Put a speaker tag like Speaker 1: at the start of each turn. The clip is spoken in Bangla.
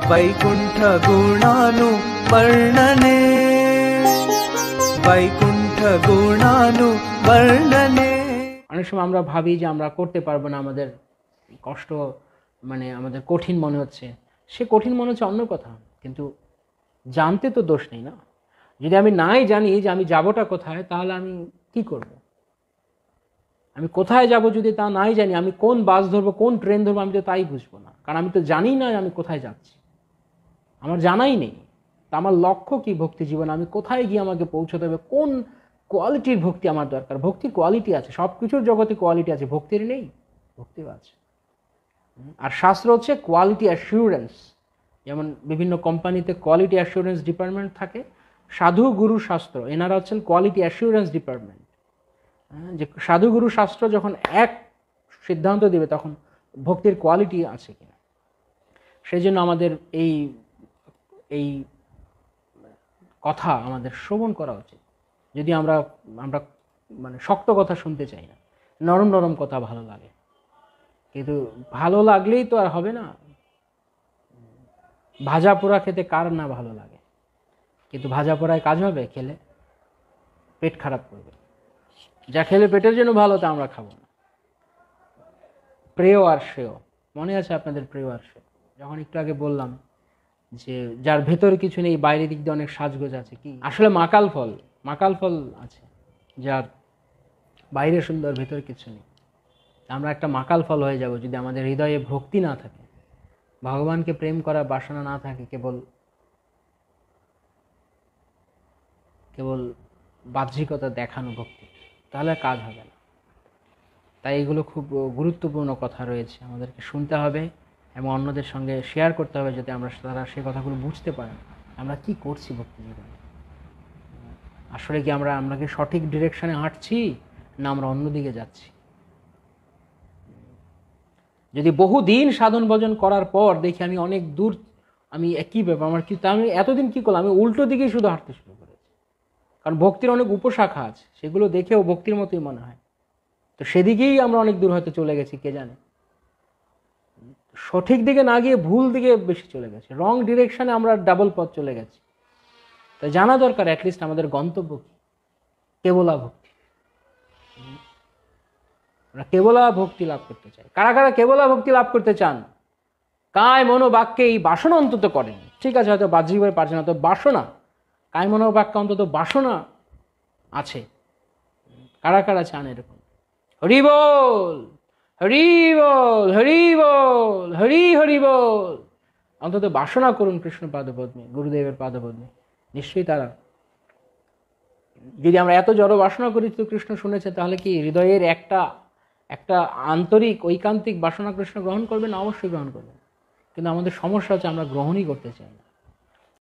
Speaker 1: वैकुंठ गुणानु वर्णने, वैकुंठ गुणानु वर्णने।
Speaker 2: অনেক সময় আমরা ভাবি যে আমরা করতে পারবো না, আমাদের কষ্ট মানে আমাদের কঠিন মনে হচ্ছে। সে কঠিন মনে হচ্ছে অন্য কথা, কিন্তু জানতে তো দোষ নেই না। যদি আমি নাই জানি যে আমি যাবোটা কোথায়, তাহলে আমি কি করব? আমি কোথায় যাব যদি তা নাই জানি, আমি কোন বাস ধরবো কোন ট্রেন ধরবো আমি তো তাই বুঝবো না, কারণ আমি তো জানি না আমি কোথায় যাচ্ছি, আমার জানাই নেই। তা আমার লক্ষ্য কি ভক্তি জীবন, আমি কোথায় গিয়ে আমাকে পৌঁছতে হবে, কোন কোয়ালিটির ভক্তি আমার দরকার। ভক্তির কোয়ালিটি আছে, সব কিছুর জগতে কোয়ালিটি আছে, ভক্তির নেই? ভক্তিও আছে। আর শাস্ত্র হচ্ছে কোয়ালিটি অ্যাসিউরেন্স। যেমন বিভিন্ন কোম্পানিতে কোয়ালিটি অ্যাসিউরেন্স ডিপার্টমেন্ট থাকে, সাধু গুরু শাস্ত্র এনারা হচ্ছেন কোয়ালিটি অ্যাসিউরেন্স ডিপার্টমেন্ট। যে সাধু গুরু শাস্ত্র যখন এক সিদ্ধান্ত দিবে তখন ভক্তির কোয়ালিটি আছে কিনা। সেই জন্য আমাদের এই এই কথা আমাদের শ্রবণ করা উচিত। যদি আমরা আমরা মানে শক্ত কথা শুনতে চাই না, নরম নরম কথা ভালো লাগে, কিন্তু ভালো লাগলেই তো আর হবে না। ভাজা পোড়া খেতে কার না ভালো লাগে, কিন্তু ভাজা পোড়ায় কাজ হবে? খেলে পেট খারাপ করবে। যা খেলে পেটের জন্য ভালো তা আমরা খাবো না। প্রেয় আর শ্রেয়, মনে আছে আপনাদের প্রেয় আর শ্রেয়? যখন একটু আগে বললাম যে যার ভেতরে কিছু নেই বাইরের দিক দিয়ে অনেক সাজগোজ আছে, কি আসলে মাকাল ফল আছে, যার বাইরে সুন্দর ভেতরে কিছু নেই। আমরা একটা মাকাল ফল হয়ে যাব যদি আমাদের হৃদয়ে ভক্তি না থাকে, ভগবানকে প্রেম করার বাসনা না থাকে, কেবল বাহ্যিকতা দেখানো ভক্তি, তাহলে কাজ হবে না। তাই এগুলো খুব গুরুত্বপূর্ণ কথা রয়েছে, আমাদেরকে শুনতে হবে এবং অন্যদের সঙ্গে শেয়ার করতে হবে, যাতে তারা সে কথাগুলো বুঝতে পারেন আমরা কি করছি ভক্তি জীবনে। আসলে কি আমরা কি সঠিক ডিরেকশনে হাঁটছি না আমরা অন্যদিকে যাচ্ছি? যদি বহুদিন সাধন ভজন করার পর দেখি আমি অনেক দূর, আমি একই ব্যাপার আমার কি, আমি এতদিন কি করলাম, আমি উল্টো দিকেই শুধু হাঁটতে শুরু করেছি। কারণ ভক্তির অনেক উপশাখা আছে, সেগুলো দেখেও ভক্তির মতোই মনে হয়, তো সেদিকেই আমরা অনেক দূর হয়তো চলে গেছি, কে জানে। সঠিক দিকে না গিয়ে ভুল দিকে বেশি চলে গেছে, রং ডিরেকশনে আমরা ডাবল পথ চলে গেছি। তাই জানা দরকার অ্যাটলিস্ট আমাদের গন্তব্য কি। কেবলা ভক্তি, আমরা কেবলা ভক্তি লাভ করতে চাই। কারা কারা কেবলা ভক্তি লাভ করতে চান? কায় মনোবাক্যে এই বাসনা অন্তত করেন, ঠিক আছে হয়তো বাহ্যিকভাবে পারছেন না, তো বাসনা কায় মনোবাক্যে অন্তত বাসনা আছে। কারা কারা চান এরকম? হরি বল, হরি বল, হরি বল, হরি হরি বল। অন্তত বাসনা করুন কৃষ্ণ পাদপদ্মে, গুরুদেবের পাদপদ্মে, নিশ্চয়ই তারা। যদি আমরা এত জড় বাসনা করি তো কৃষ্ণ শুনেছে, তাহলে কি হৃদয়ের একটা আন্তরিক ঐকান্তিক বাসনা কৃষ্ণ গ্রহণ করবেন? অবশ্যই গ্রহণ করবেন। কিন্তু আমাদের সমস্যা হচ্ছে আমরা গ্রহণই করতে চাই না।